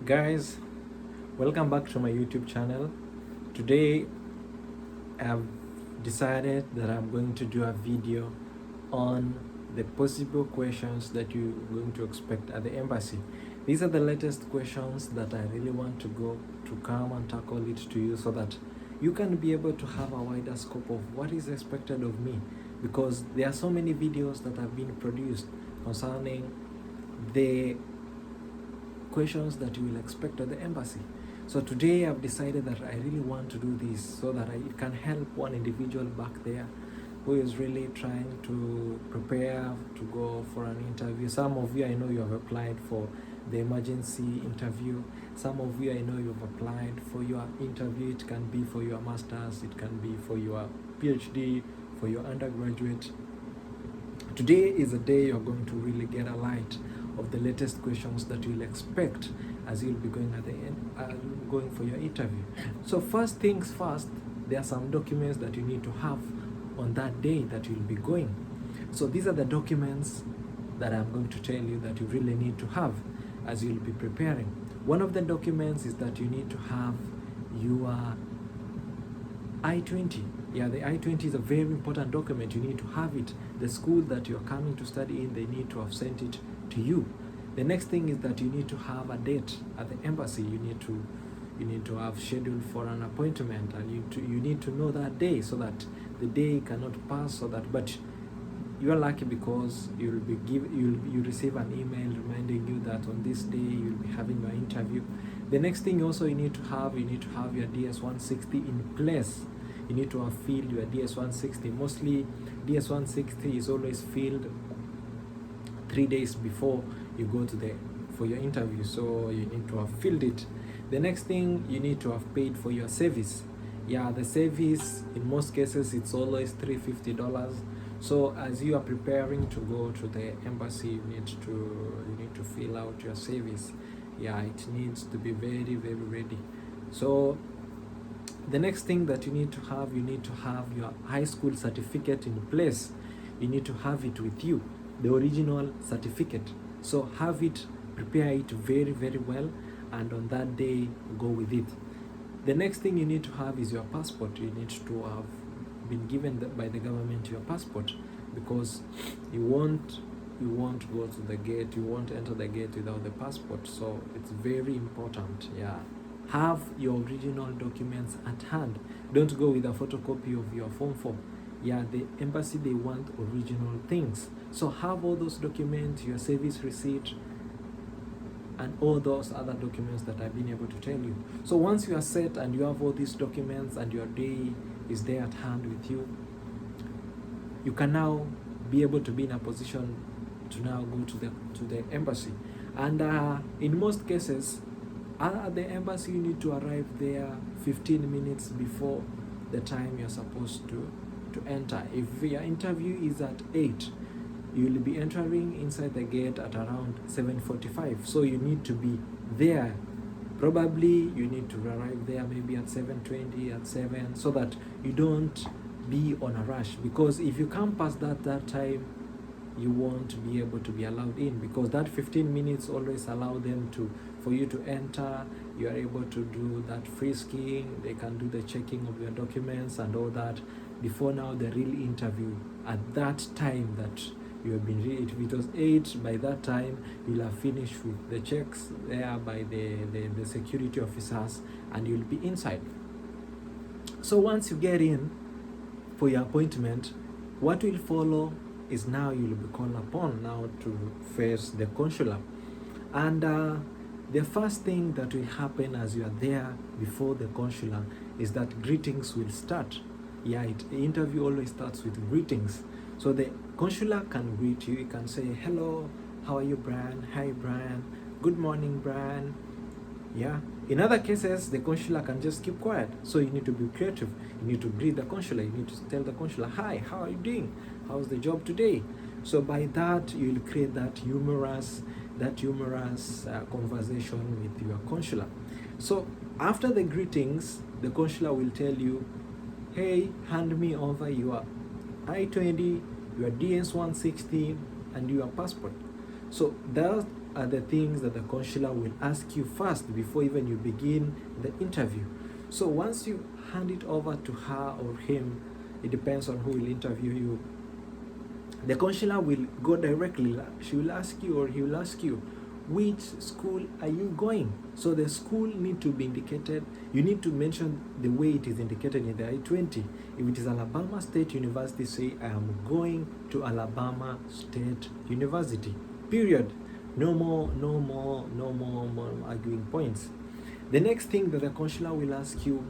Guys, welcome back to my YouTube channel. Today I've decided that I'm going to do a video on the possible questions that you're going to expect at the embassy. These are the latest questions that I really want to come and tackle it to you so that you can be able to have a wider scope of what is expected of me, because there are so many videos that have been produced concerning the questions that you will expect at the embassy. So today I've decided that I really want to do this so that it can help one individual back there who is really trying to prepare to go for an interview. Some of you, I know you have applied for the emergency interview. Some of you, I know you've applied for your interview. It can be for your master's, it can be for your PhD, for your undergraduate. Today is a day you're going to really get a light of the latest questions that you'll expect as you'll be going at the end, going for your interview. So first things first, there are some documents that you need to have on that day that you'll be going. So these are the documents that I'm going to tell you that you really need to have as you'll be preparing. One of the documents is that you need to have your I-20. Yeah, the I-20 is a very important document. You need to have it. The school that you're coming to study in, they need to have sent it to you. The next thing is that you need to have a date at the embassy. You need to have scheduled for an appointment, and you need to know that day so that the day cannot pass. So that, but you are lucky because you'll receive an email reminding you that on this day you'll be having your interview. The next thing also you need to have your DS-160 in place. You need to have filled your DS-160. Mostly DS-160 is always filled 3 days before you go for your interview, so you need to have filled it. The next thing, you need to have paid for your service. Yeah, the service in most cases it's always $350. So as you are preparing to go to the embassy, you need to fill out your service. Yeah, it needs to be very, very ready. So the next thing that you need to have your high school certificate in place. You need to have it with you, the original certificate. So have it, prepare it very, very well, and on that day go with it. The next thing you need to have is your passport. You need to have been given by the government your passport, because you won't go to the gate, you won't enter the gate without the passport. So it's very important. Yeah, have your original documents at hand. Don't go with a photocopy of your form 4. Yeah, the embassy, they want original things. So have all those documents, your service receipt, and all those other documents that I've been able to tell you. So once you are set and you have all these documents and your day is there at hand with you, you can now be able to be in a position to now go to the embassy. And in most cases, at the embassy, you need to arrive there 15 minutes before the time you're supposed to enter. If your interview is at 8, you'll be entering inside the gate at around 7:45. So you need to be there. Probably you need to arrive there maybe at 7:20, at 7, so that you don't be on a rush. Because if you come past that time, you won't be able to be allowed in, because that 15 minutes always allow them for you to enter. You are able to do that frisking. They can do the checking of your documents and all that before now the real interview. At that time that you have been ready, if it was 8, by that time you'll have finished with the checks there by the security officers, and you'll be inside. So once you get in for your appointment, what will follow is now you'll be called upon now to face the consular. And the first thing that will happen as you are there before the consular is that greetings will start. Yeah, the interview always starts with greetings. So the consular can greet you. You can say, hello, how are you, Brian? Hi, Brian. Good morning, Brian. Yeah. In other cases, the consular can just keep quiet. So you need to be creative. You need to greet the consular. You need to tell the consular, hi, how are you doing? How's the job today? So by that, you'll create that humorous conversation with your consular. So after the greetings, the consular will tell you, hey, hand me over your I-20, your DS-160, and your passport. So that are the things that the consular will ask you first before even you begin the interview. So once you hand it over to her or him, it depends on who will interview you, the consular will go directly. She will ask you, or he will ask you, which school are you going? So the school need to be indicated. You need to mention the way it is indicated in the I-20. If it is Alabama State University, say I am going to Alabama State University. Period. No more arguing points. The next thing that the consular will ask you,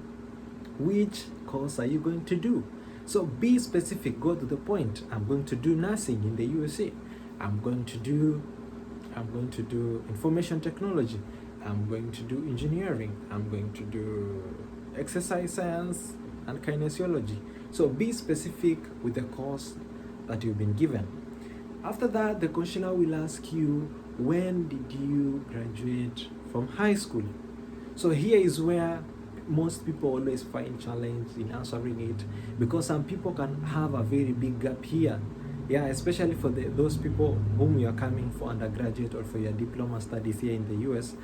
which course are you going to do? So be specific, go to the point. I'm going to do nursing in the USA. I'm going to do information technology. I'm going to do engineering. I'm going to do exercise science and kinesiology. So be specific with the course that you've been given. After that, the consular will ask you, when did you graduate from high school? So here is where most people always find challenge in answering it, because some people can have a very big gap here. Yeah, especially for those people whom you are coming for undergraduate or for your diploma studies here in the US,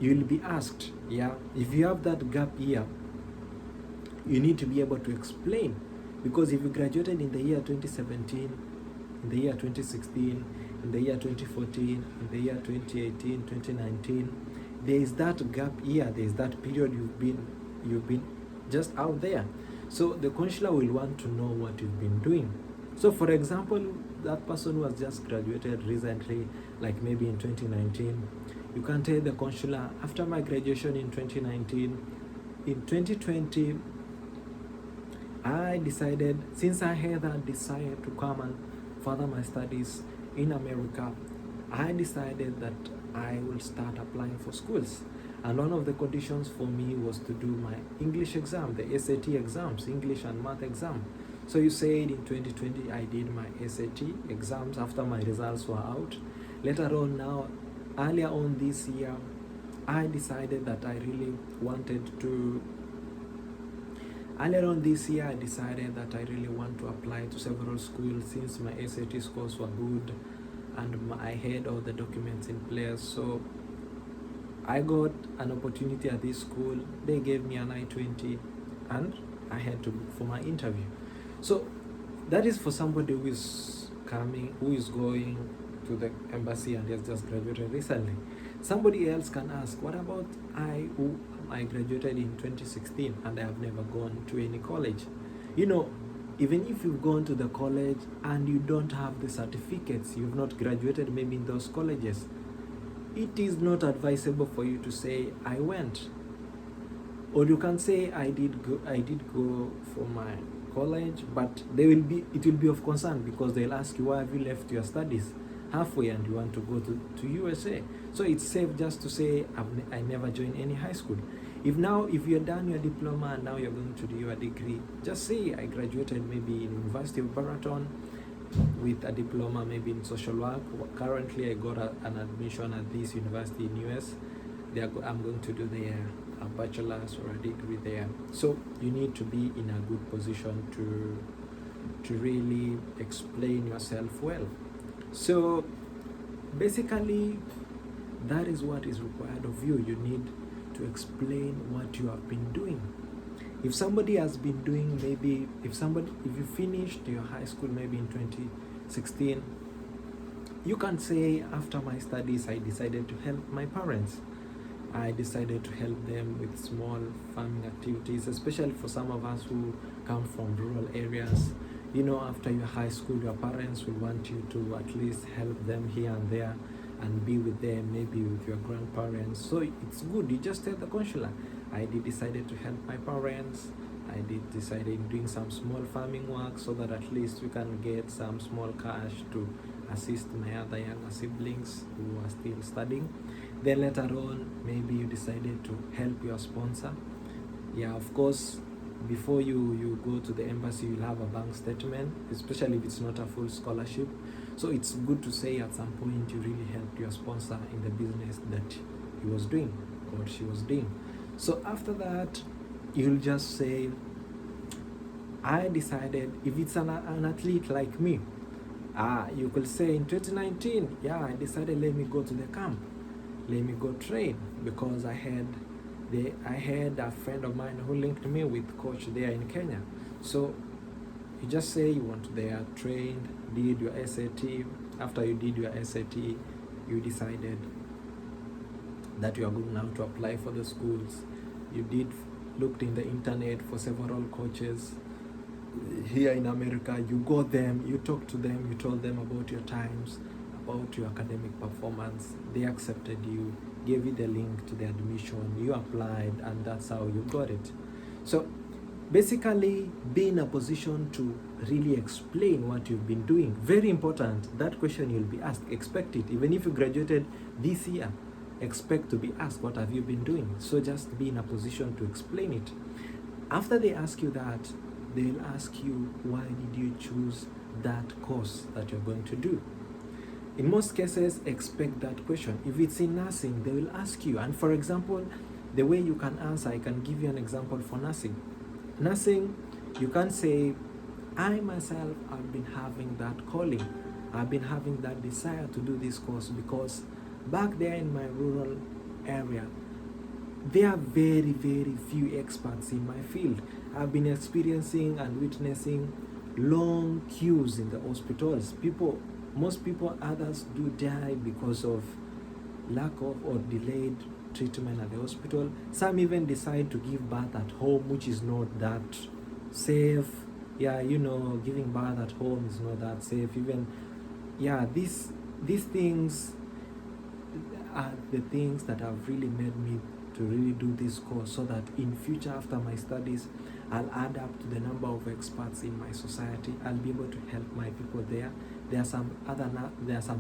you will be asked, yeah, if you have that gap here, you need to be able to explain. Because if you graduated in the year 2017, in the year 2016, in the year 2014, in the year 2018, 2019, there is that gap here, there is that period you've been just out there. So the consular will want to know what you've been doing. So for example, that person who has just graduated recently, like maybe in 2019, you can tell the consular, after my graduation in 2019, in 2020, I decided, since I had that desire to come and further my studies in America, I decided that I will start applying for schools. And one of the conditions for me was to do my English exam, the SAT exams, English and math exam. So you said in 2020, I did my SAT exams after my results were out. Later on now, earlier on this year, I decided that I really wanted to, want to apply to several schools since my SAT scores were good and I had all the documents in place. So I got an opportunity at this school. They gave me an I-20 and I had to look for my interview. So that is for somebody who is going to the embassy and has just graduated recently. Somebody else can ask, what about I graduated in 2016 and I have never gone to any college? You know, even if you've gone to the college and you don't have the certificates, you've not graduated maybe in those colleges, it is not advisable for you to say, I went. Or you can say, I did go for my college, but it will be of concern because they'll ask you, why have you left your studies halfway and you want to go to USA? So it's safe just to say, I never joined any high school. If you're done your diploma and now you're going to do your degree, just say, I graduated maybe in University of Baraton with a diploma maybe in social work. Currently I got an admission at this university in US. I'm going to do a bachelor's or a degree there. So you need to be in a good position to really explain yourself well. So basically that is what is required of you. You need to explain what you have been doing. If somebody has been doing, maybe if you finished your high school maybe in 2016, you can say, after my studies I decided to help my parents. I decided to help them with small farming activities, especially for some of us who come from rural areas. You know, after your high school, your parents will want you to at least help them here and there and be with them, maybe with your grandparents. So it's good, you just tell the consular, I decided to help my parents. I decided doing some small farming work so that at least we can get some small cash to assist my other younger siblings who are still studying. Then later on, maybe you decided to help your sponsor. Yeah, of course, before you go to the embassy, you'll have a bank statement, especially if it's not a full scholarship. So it's good to say at some point you really helped your sponsor in the business that he was doing or she was doing. So after that, you'll just say, I decided, if it's an athlete like me, You could say in 2019, I decided, let me go to the camp, let me go train, because I had a friend of mine who linked me with coach there in Kenya. So you just say you went there, trained, did your SAT. After you did your SAT, you decided that you are going now to apply for the schools. You looked in the internet for several coaches here in America. You go them, you talk to them, you told them about your times, about your academic performance. They accepted you, gave you the link to the admission, you applied, and that's how you got it. So basically, be in a position to really explain what you've been doing. Very important. That question you'll be asked. Expect it. Even if you graduated this year, expect to be asked, what have you been doing? So just be in a position to explain it. After they ask you that, they'll ask you, why did you choose that course that you're going to do? In most cases, expect that question. If it's in nursing, they will ask you. And for example, the way you can answer, I can give you an example for nursing. Nursing, you can say, I myself have been having that calling. I've been having that desire to do this course because back there in my rural area, there are very, very few experts in my field. I've been experiencing and witnessing long queues in the hospitals. Most people, others do die because of lack of or delayed treatment at the hospital. Some even decide to give birth at home, which is not that safe. Giving birth at home is not that safe. Even, these things are the things that have really made me to really do this course, so that in future, after my studies, I'll add up to the number of experts in my society. I'll be able to help my people there. There are some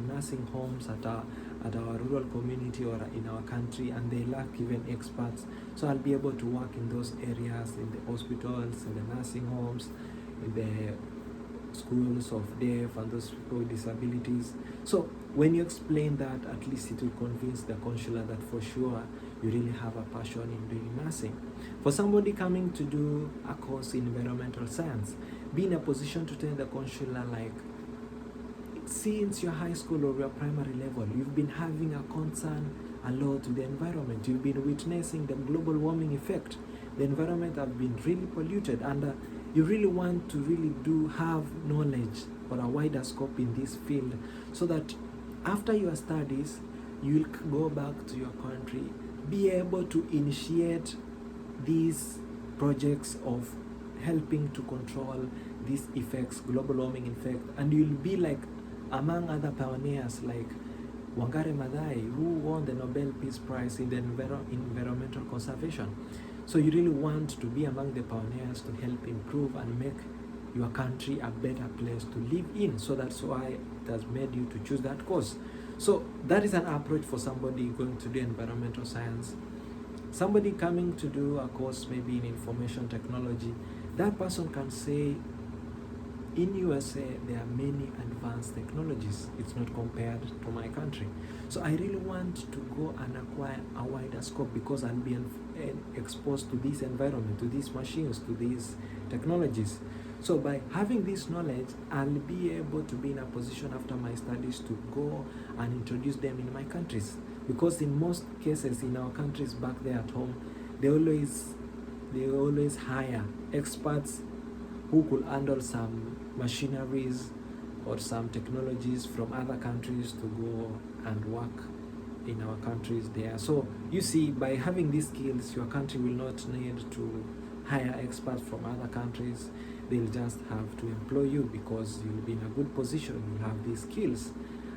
nursing homes at our rural community or in our country, and they lack even experts. So I'll be able to work in those areas, in the hospitals, in the nursing homes, in the schools of deaf and those people with disabilities. So when you explain that, at least it will convince the consular that for sure you really have a passion in doing nursing. For somebody coming to do a course in environmental science, be in a position to tell the consular, like, since your high school or your primary level, you've been having a concern a lot to the environment. You've been witnessing the global warming effect. The environment has been really polluted, and you really want to have knowledge or a wider scope in this field, so that after your studies, you'll go back to your country, be able to initiate these projects of helping to control these effects, global warming effect, and you'll be like among other pioneers like Wangari Maathai, who won the Nobel Peace Prize in the environmental conservation. So you really want to be among the pioneers to help improve and make your country a better place to live in. So that's why it has made you to choose that course. So that is an approach for somebody going to do environmental science. Somebody coming to do a course maybe in information technology, that person can say, in USA, there are many advanced technologies. It's not compared to my country. So I really want to go and acquire a wider scope, because I'll be exposed to this environment, to these machines, to these technologies. So by having this knowledge, I'll be able to be in a position after my studies to go and introduce them in my countries. Because in most cases in our countries back there at home, they always hire experts who could handle some machineries or some technologies from other countries to go and work in our countries there. So you see, by having these skills, your country will not need to hire experts from other countries. They'll just have to employ you, because you'll be in a good position, you'll have these skills,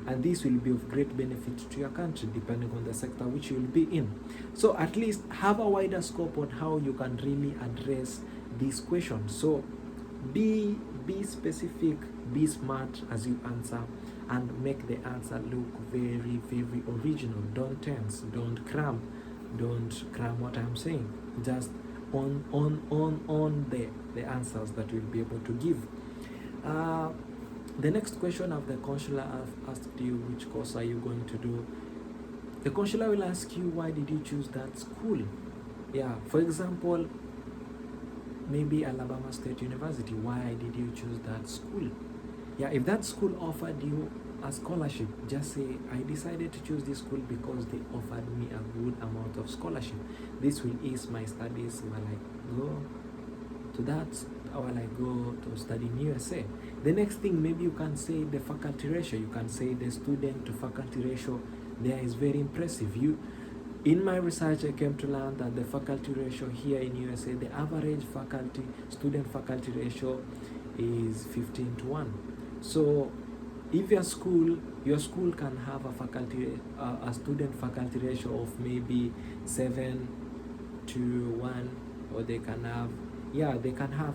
and this will be of great benefit to your country depending on the sector which you'll be in. So at least have a wider scope on how you can really address these questions. So be specific, be smart as you answer, and make the answer look very, very original. Don't tense, don't cram what I'm saying. Just on the answers that you'll be able to give. The next question of the consular asked you, which course are you going to do? The consular will ask you, why did you choose that school? For example, maybe Alabama State University. Why did you choose that school? Yeah, if that school offered you a scholarship, just say, I decided to choose this school because they offered me a good amount of scholarship. This will ease my studies while I go to that, while I go to study in USA. The next thing, maybe you can say the faculty ratio. You can say the student to faculty ratio there is very impressive. In my research, I came to learn that the faculty ratio here in USA, the average student faculty ratio is 15:1. So if your school can have a student faculty ratio of maybe 7:1, or they can have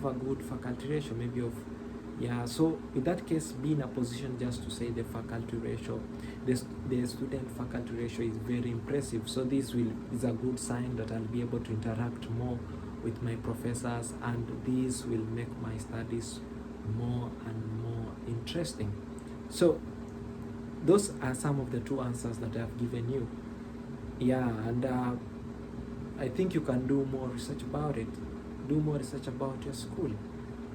a good faculty ratio maybe of, so in that case, be in a position just to say the faculty ratio, the student faculty ratio is very impressive. So this is a good sign that I'll be able to interact more with my professors, and this will make my studies more and more interesting. So those are some of the two answers that I've given you. And I think you can do more research about it. Do more research about your school.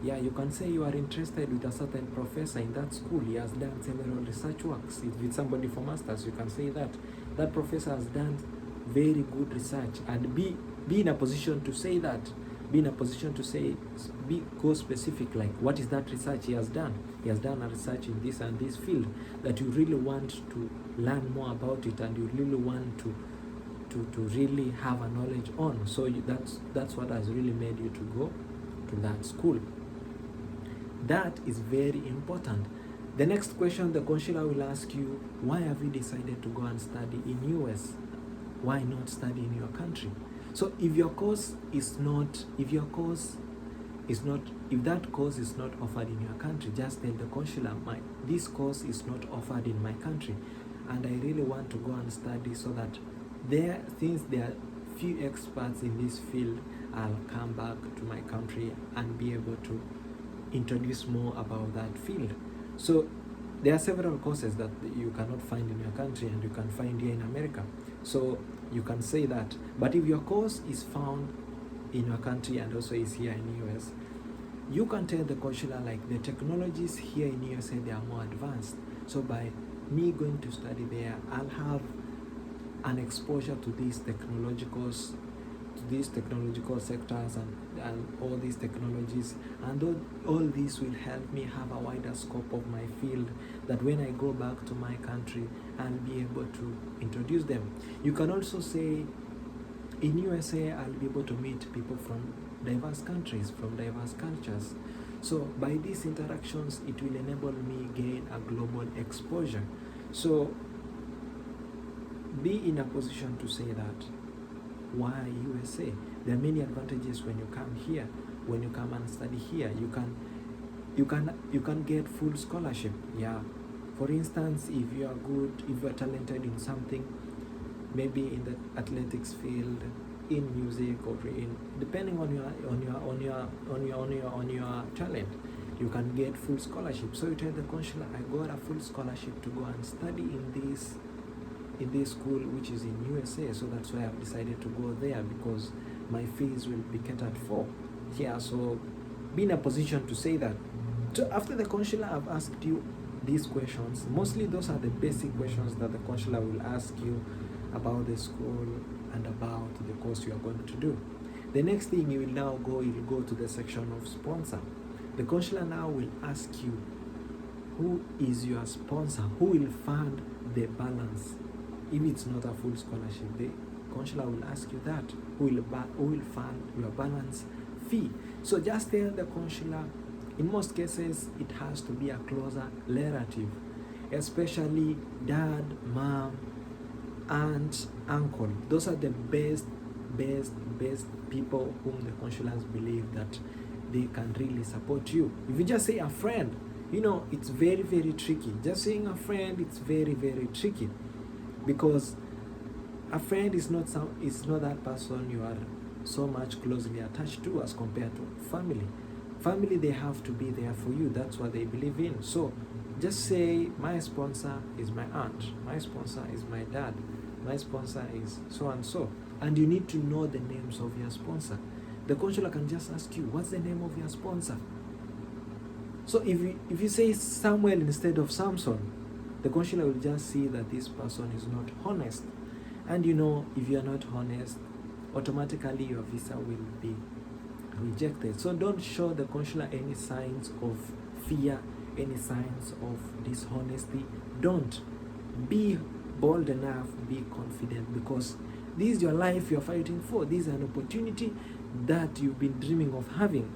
You can say you are interested with a certain professor in that school. He has done several research works. If it's somebody for masters, you can say that professor has done very good research, and be in a position to say that. Be in a position to say, go specific, like what is that research he has done? He has done a research in this and this field that you really want to learn more about it, and you really want to really have a knowledge on. So that's what has really made you to go to that school. That is very important. The next question the consular will ask you, why have you decided to go and study in US? Why not study in your country? So if that course is not offered in your country, just tell the consular, this course is not offered in my country, and I really want to go and study, so that since there are few experts in this field, I'll come back to my country and be able to introduce more about that field. So there are several courses that you cannot find in your country and you can find here in America. So you can say that. But if your course is found in your country and also is here in US, you can tell the consular, like, the technologies here in USA, they are more advanced. So by me going to study there, I'll have an exposure to these technological sectors and all these technologies, and all this will help me have a wider scope of my field, that when I go back to my country, I'll be able to introduce them. You can also say, in USA, I'll be able to meet people from diverse countries, from diverse cultures. So by these interactions, it will enable me gain a global exposure. So be in a position to say that. Why USA? There are many advantages when you come here. When you come and study here, you can get full scholarship. For instance, if you are talented in something, maybe in the athletics field, in music, or depending on your talent, you can get full scholarship. So you tell the consular, I got a full scholarship to go and study in this school, which is in USA, so that's why I've decided to go there, because my fees will be catered for. So be in a position to say that. So after the consular have asked you these questions, mostly those are the basic questions that the consular will ask you about the school and about the course you are going to do. The next thing you will go to the section of sponsor. The consular now will ask you, who is your sponsor? Who will fund the balance? If it's not a full scholarship, the consular will ask you that. Who will fund your balance fee? So just tell the consular, in most cases, it has to be a closer relative, especially dad, mom, aunt, uncle. Those are the best people whom the consulars believe that they can really support you. If you just say a friend, it's very, very tricky. Just saying a friend, it's very, very tricky. Because a friend is not that person you are so much closely attached to as compared to family. Family, they have to be there for you. That's what they believe in. So just say, my sponsor is my aunt. My sponsor is my dad. My sponsor is so and so. And you need to know the names of your sponsor. The consular can just ask you, what's the name of your sponsor? So if you say Samuel instead of Samson, the consular will just see that this person is not honest. And if you are not honest, automatically your visa will be rejected. So don't show the consular any signs of fear, any signs of dishonesty. Don't. Be bold enough, be confident, because this is your life you're fighting for. This is an opportunity that you've been dreaming of having.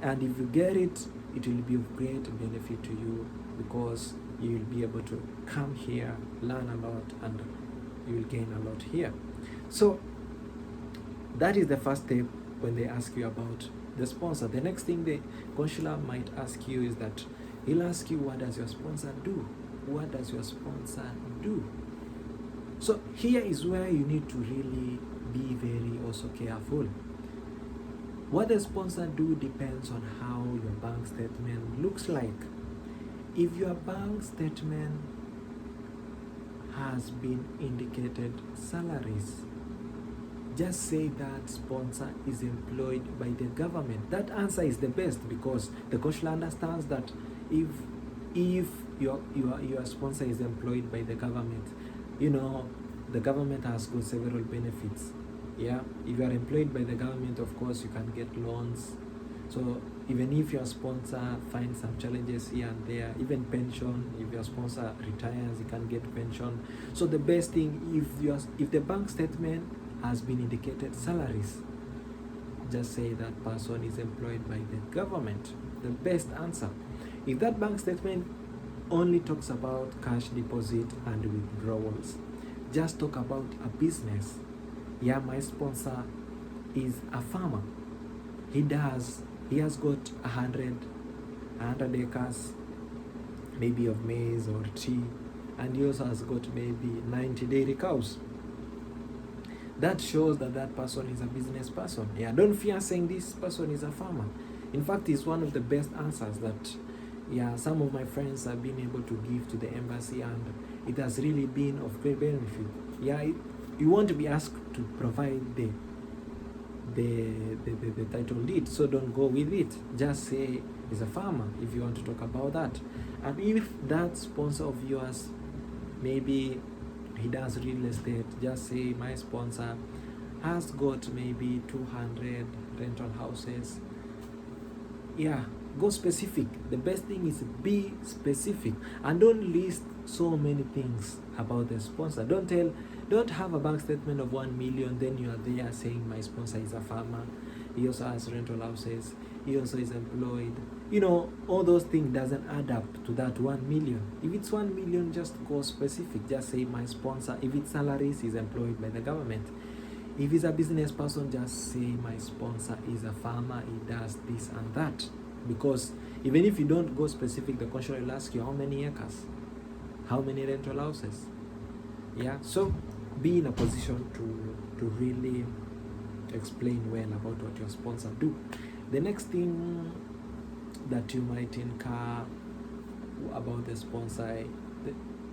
And if you get it, it will be of great benefit to you, because you will be able to come here, learn a lot, and you will gain a lot here. So that is the first step when they ask you about the sponsor. The next thing the consular might ask you is that he'll ask you, what does your sponsor do? What does your sponsor do? So here is where you need to really be very also careful. What the sponsor do depends on how your bank statement looks like. If your bank statement has been indicated salaries, just say that sponsor is employed by the government. That answer is the best, because the consular understands that if your sponsor is employed by the government, the government has got several benefits. Yeah, if you are employed by the government, of course you can get loans. So even if your sponsor finds some challenges here and there, even pension, if your sponsor retires, you can get pension. So the best thing, if the bank statement has been indicated salaries, just say that person is employed by the government. The best answer. If that bank statement only talks about cash deposit and withdrawals, just talk about a business. Yeah, my sponsor is a farmer. He has got 100 acres, maybe of maize or tea, and he also has got maybe 90 dairy cows. That shows that person is a business person. Yeah, don't fear saying this person is a farmer. In fact, it's one of the best answers that some of my friends have been able to give to the embassy, and it has really been of great benefit. You won't be asked to provide the title deed, so don't go with it. Just say he's a farmer if you want to talk about that. And if that sponsor of yours, maybe he does real estate, just say my sponsor has got maybe 200 rental houses. Yeah, go specific. The best thing is be specific, and don't list so many things about the sponsor. Don't have a bank statement of 1 million, then you are there saying my sponsor is a farmer, he also has rental houses, he also is employed. All those things doesn't add up to that 1 million. If it's 1 million, just go specific. Just say my sponsor. If it's salaries, he's employed by the government. If he's a business person, just say my sponsor is a farmer, he does this and that. Because even if you don't go specific, the consular will ask you how many acres, how many rental houses. Yeah, so be in a position to really explain well about what your sponsor do. The next thing that you might incur about the sponsor,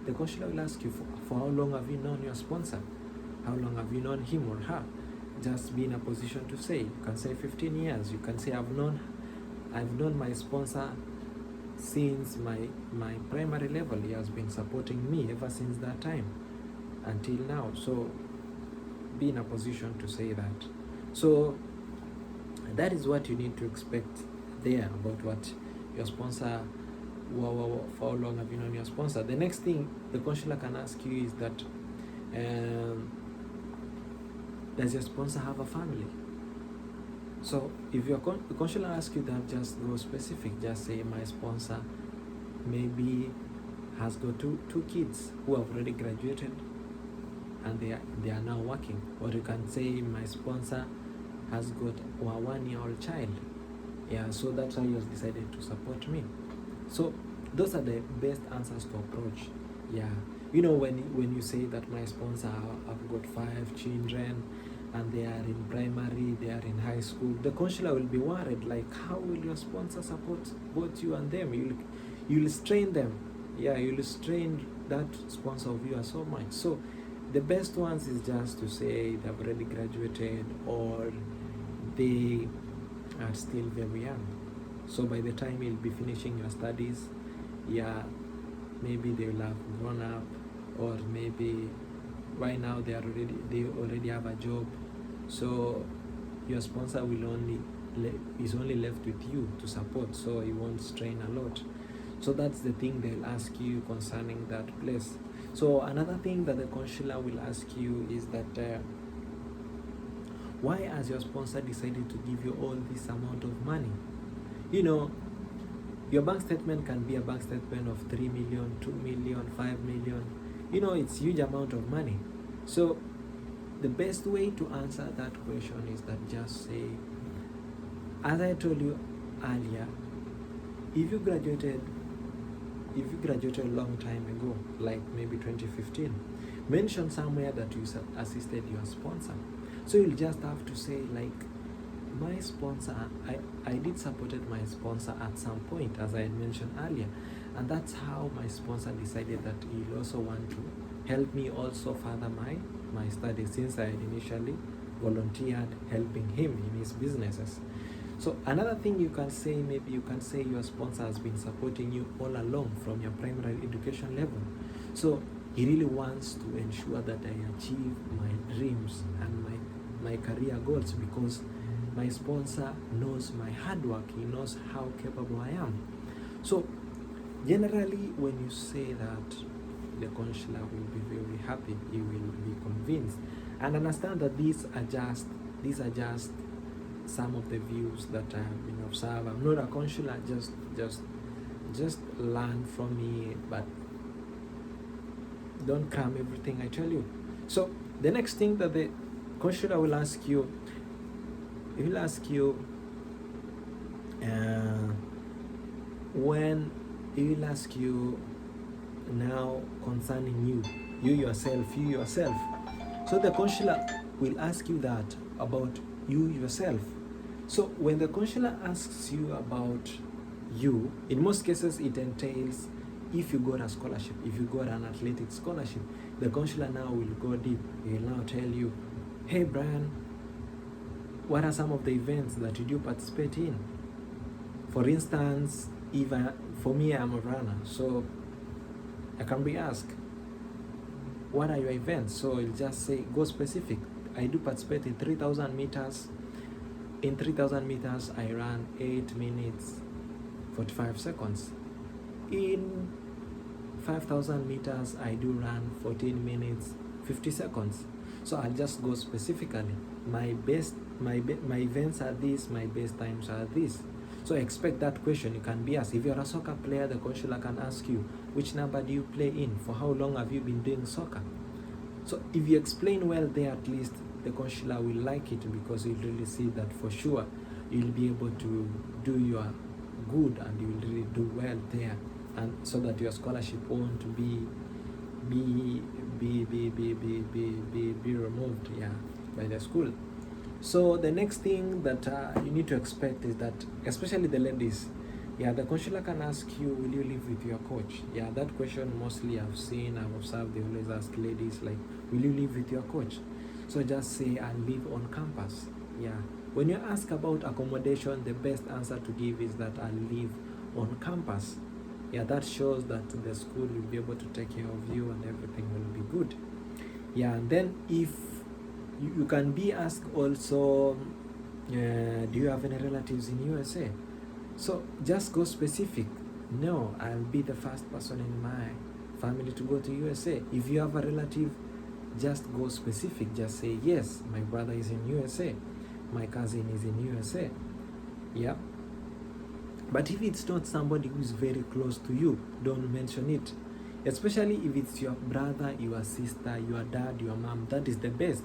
the consular will ask you for how long have you known your sponsor? How long have you known him or her? Just be in a position to say. You can say 15 years. You can say I've known my sponsor since my primary level. He has been supporting me ever since that time until now. So be in a position to say that. So that is what you need to expect there about what your sponsor, for how long have you known your sponsor. The next thing the consular can ask you is that does your sponsor have a family? So if the consular asks you that, just go specific. Just say my sponsor maybe has got two kids who have already graduated and they are now working. Or you can say my sponsor has got a 1-year-old child. Yeah, so that's why he has decided to support me. So those are the best answers to approach. Yeah, when you say that my sponsor have got 5 children and they are in primary, they are in high school, the consular will be worried, like how will your sponsor support both you and them? You'll strain them. Yeah, you'll strain that sponsor of yours so much. So the best ones is just to say they've already graduated or they are still very young. So by the time you'll be finishing your studies, yeah, maybe they will have grown up, or maybe right now they already have a job. So your sponsor is only left with you to support, so he won't strain a lot. So that's the thing they'll ask you concerning that place. So another thing that the consular will ask you is that why has your sponsor decided to give you all this amount of money? You know, your bank statement can be a bank statement of 3 million, 2 million, 5 million. You know, it's huge amount of money. So the best way to answer that question is that just say, as I told you earlier, if you graduated a long time ago, like maybe 2015, mention somewhere that you assisted your sponsor. So you'll just have to say, like, my sponsor, I did supported my sponsor at some point, as I had mentioned earlier, and that's how my sponsor decided that he'll also want to help me also further my studies, since I had initially volunteered helping him in his businesses. So another thing you can say, maybe you can say your sponsor has been supporting you all along from your primary education level. So he really wants to ensure that I achieve my dreams and my career goals, because my sponsor knows my hard work, he knows how capable I am. So generally, when you say that, the consular will be very happy, he will be convinced and understand that these are just some of the views that I have been observed. I'm not a consular, just learn from me, but don't cram everything I tell you. So the next thing that the consular will ask you, he will ask you now concerning you yourself. So the consular will ask you that about you yourself. So when the consular asks you about you, in most cases it entails if you got a scholarship, if you got an athletic scholarship, the consular now will go deep. He will now tell you, hey Brian, what are some of the events that you do participate in? For instance, for me, I'm a runner, so I can be asked, what are your events? So I'll just say, go specific. I do participate in 3,000 meters. In 3,000 meters, I ran 8 minutes, 45 seconds. In 5,000 meters, I do run 14 minutes, 50 seconds. So I'll just go specifically. My events are this, my best times are this. So expect that question. You can be asked. If you're a soccer player, the consular can ask you, which number do you play in? For how long have you been doing soccer? So if you explain well there, at least the consular will like it, because you'll really see that for sure you'll be able to do your good and you'll really do well there, and so that your scholarship won't be removed by the school. So the next thing that you need to expect is that, especially the ladies, the consular can ask you, will you live with your coach? That question mostly I've observed, they always ask ladies, like, will you live with your coach? So just say, I live on campus. When you ask about accommodation, the best answer to give is that I live on campus. That shows that the school will be able to take care of you and everything will be good. And then if you can be asked also, do you have any relatives in USA? So just go specific. No, I'll be the first person in my family to go to USA. If you have a relative, just go specific. Just say, yes, my brother is in USA, my cousin is in USA. But if it's not somebody who is very close to you, don't mention it. Especially if it's your brother, your sister, your dad, your mom, that is the best.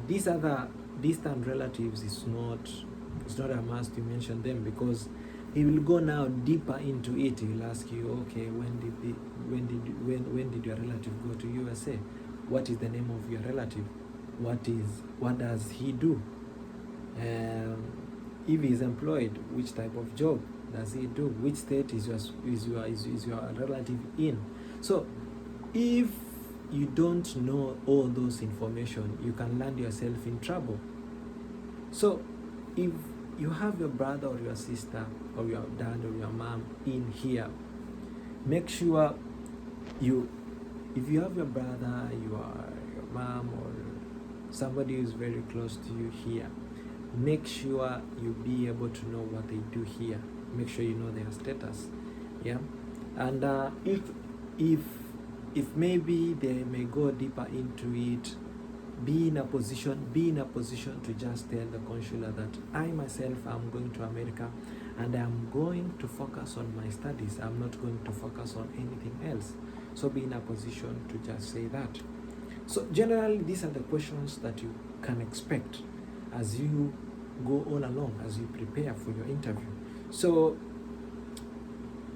These other distant relatives, it's not a must to mention them, because he will go now deeper into it. He will ask you, okay, when did your relative go to USA? What is the name of your relative? What does he do? If he's employed, which type of job does he do? Which state is your relative in? So if you don't know all those information, you can land yourself in trouble. So if you have your brother or your sister or your dad or your mom in here, make sure you, if you have your brother, your mom, or somebody who is very close to you here, make sure you be able to know what they do here. Make sure you know their status. Yeah. And if maybe they may go deeper into it, be in a position to just tell the consular that I myself am going to America and I'm going to focus on my studies. I'm not going to focus on anything else. So be in a position to just say that. So generally, these are the questions that you can expect as you go all along, as you prepare for your interview. So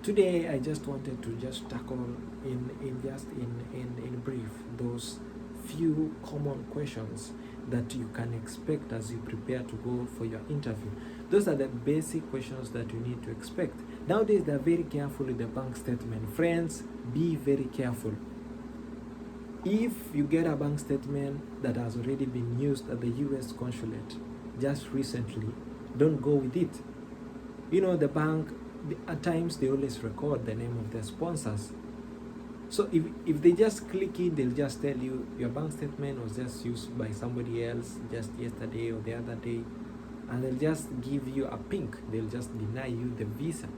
today I just wanted to just tackle in brief those few common questions that you can expect as you prepare to go for your interview. Those are the basic questions that you need to expect. Nowadays, they're very careful with the bank statement. Friends, be very careful. If you get a bank statement that has already been used at the US consulate just recently, don't go with it. You know, the bank, at times they always record the name of their sponsors. So if they just click it, they'll just tell you your bank statement was just used by somebody else just yesterday or the other day, and they'll just give you a pink. They'll just deny you the visa.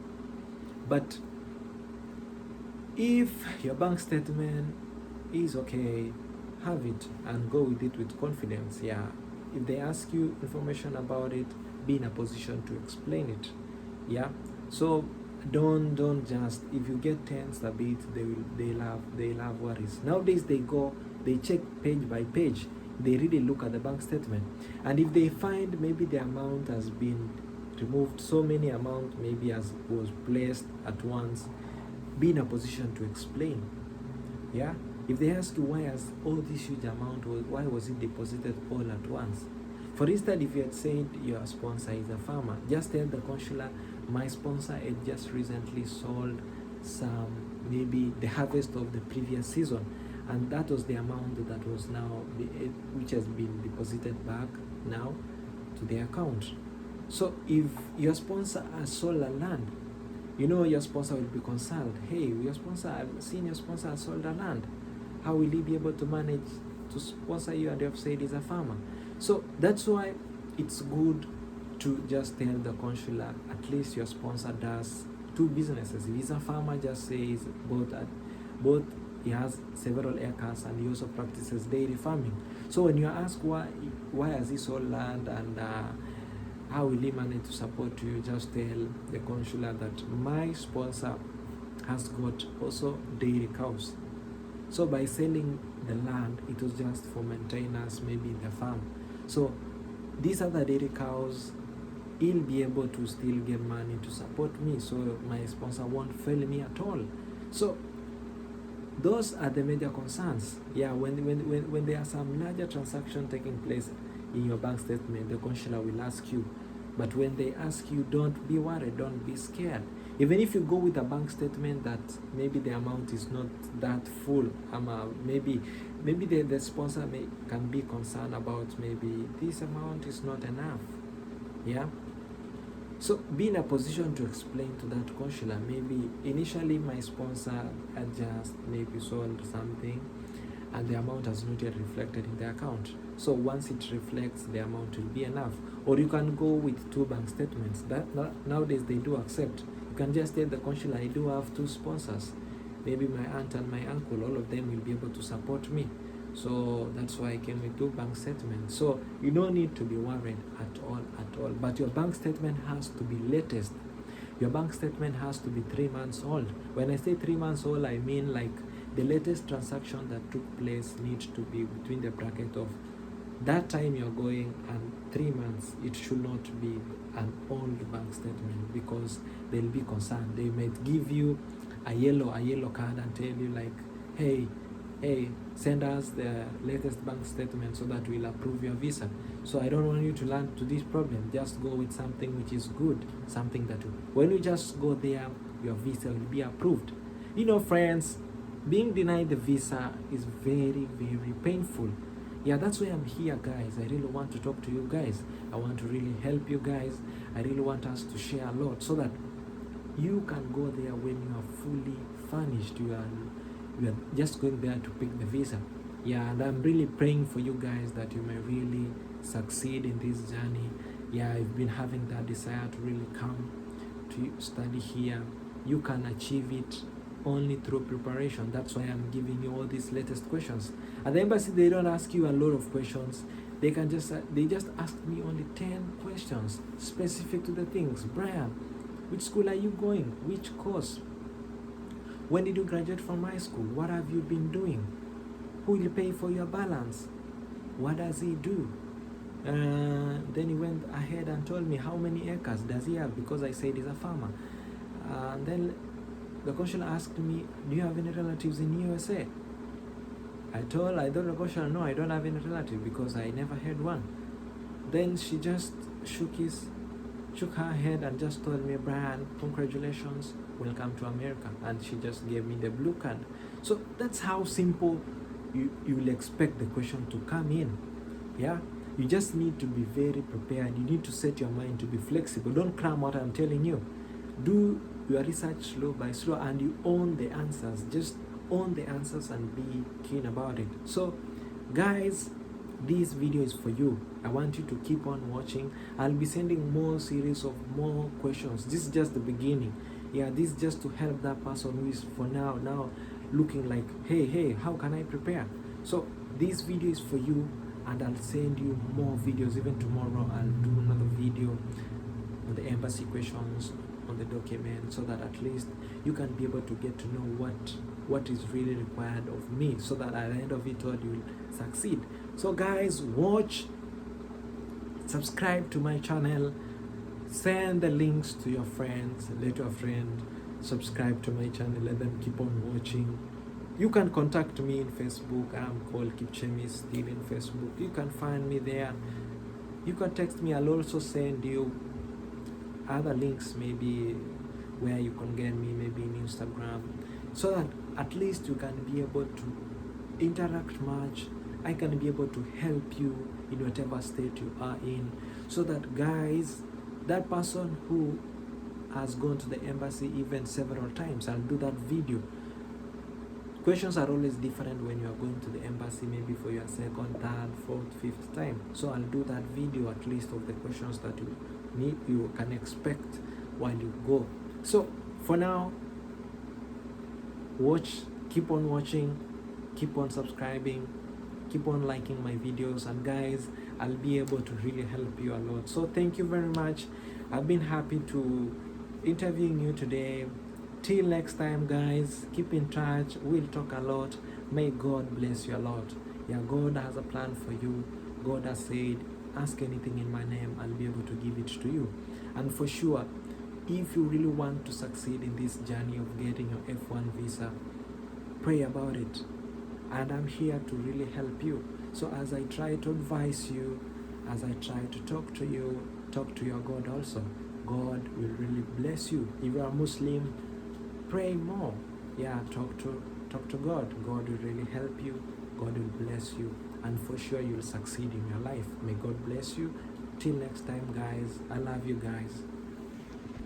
But if your bank statement is okay, have it and go with it with confidence. Yeah. If they ask you information about it, be in a position to explain it. Yeah. So don't just, if you get tense a bit, they'll have worries. Nowadays they check page by page. They really look at the bank statement, and if they find maybe the amount has been removed, so many amount maybe as was placed at once, be in a position to explain. Yeah. If they ask you why has all this huge amount, why was it deposited all at once? For instance, if you had said your sponsor is a farmer, just tell the consular, my sponsor had just recently sold some, maybe the harvest of the previous season, and that was the amount that was now, which has been deposited back now to the account. So if your sponsor has sold a land, you know your sponsor will be concerned. Hey, your sponsor, I've seen your sponsor has sold a land. How will he be able to manage to sponsor you, and you have said he's a farmer? So that's why it's good to just tell the consular, at least your sponsor does two businesses. If he's a farmer, just say he's both he has several acres and he also practices dairy farming. So when you ask why has he sold land and how will he manage to support you, just tell the consular that my sponsor has got also dairy cows. So by selling the land, it was just for maintenance, maybe in the farm. So these are the dairy cows. He'll be able to still get money to support me, so my sponsor won't fail me at all. So those are the major concerns. Yeah, when there are some larger transactions taking place in your bank statement, the consular will ask you. But when they ask you, don't be worried, don't be scared. Even if you go with a bank statement that maybe the amount is not that full, maybe the sponsor can be concerned about maybe this amount is not enough. Yeah. So be in a position to explain to that consular, maybe initially my sponsor had just maybe sold something and the amount has not yet reflected in the account. So once it reflects, the amount will be enough. Or you can go with two bank statements. That nowadays they do accept. You can just tell the consular, I do have two sponsors. Maybe my aunt and my uncle, all of them will be able to support me. So that's why I came with two bank statements. So you don't need to be worried at all. But your bank statement has to be latest. Your bank statement has to be 3 months old. When I say 3 months old, I mean like the latest transaction that took place needs to be between the bracket of that time you're going and 3 months. It should not be an old bank statement, because they'll be concerned. They might give you a yellow card and tell you like, hey, send us the latest bank statement so that we'll approve your visa. So I don't want you to run to this problem. Just go with something which is good, something that when you just go there, your visa will be approved. You know, friends, being denied the visa is very, very painful. Yeah, that's why I'm here, guys. I really want to talk to you guys. I want to really help you guys. I really want us to share a lot so that you can go there when you are fully furnished. You are just going there to pick the visa. Yeah, and I'm really praying for you guys that you may really succeed in this journey. Yeah, I've been having that desire to really come to study here. You can achieve it only through preparation. That's why I'm giving you all these latest questions. At the embassy, they don't ask you a lot of questions. They just ask me only 10 questions specific to the things. Brian, which school are you going? Which course? When did you graduate from high school? What have you been doing? Who will pay for your balance? What does he do? Then he went ahead and told me how many acres does he have, because I said he's a farmer. Then the consul asked me, do you have any relatives in USA? I told the consul, no, I don't have any relative because I never had one. Then she just shook her head and just told me, Brian, congratulations, welcome to America. And she just gave me the blue card. So that's how simple you will expect the question to come in. Yeah, you just need to be very prepared. You need to set your mind to be flexible. Don't cram what I'm telling you. Do your research slow by slow, and you own the answers. Just own the answers and be keen about it. So guys, this video is for you. I want you to keep on watching. I'll be sending more series of more questions. This is just the beginning. Yeah, this is just to help that person who is for now looking like, hey, how can I prepare? So this video is for you, and I'll send you more videos. Even tomorrow I'll do another video on the embassy questions, on the document, so that at least you can be able to get to know what is really required of me, so that at the end of it all you will succeed. So guys, watch, subscribe to my channel, send the links to your friends, let your friend subscribe to my channel, let them keep on watching. You can contact me in Facebook. I'm called Kipchemi still in Facebook. You can find me there. You can text me. I'll also send you other links, maybe where you can get me, maybe in Instagram, so that at least you can be able to interact much. I can be able to help you in whatever state you are in, so that guys, that person who has gone to the embassy even several times, I'll do that video. Questions are always different when you are going to the embassy, maybe for your second, third, fourth, fifth time. So I'll do that video at least of the questions that you can expect while you go. So for now, watch, keep on watching, keep on subscribing, keep on liking my videos, and guys, I'll be able to really help you a lot. So thank you very much. I've been happy to interviewing you today. Till next time, guys, keep in touch. We'll talk a lot. May God bless you a lot. Yeah, God has a plan for you. God has said, ask anything in my name, I'll be able to give it to you. And for sure, if you really want to succeed in this journey of getting your F1 visa, pray about it. And I'm here to really help you. So as I try to advise you, as I try to talk to you, talk to your God also. God will really bless you. If you are Muslim, pray more. Yeah, talk to God. God will really help you. God will bless you, and for sure you'll succeed in your life. May God bless you. Till next time, guys. I love you guys.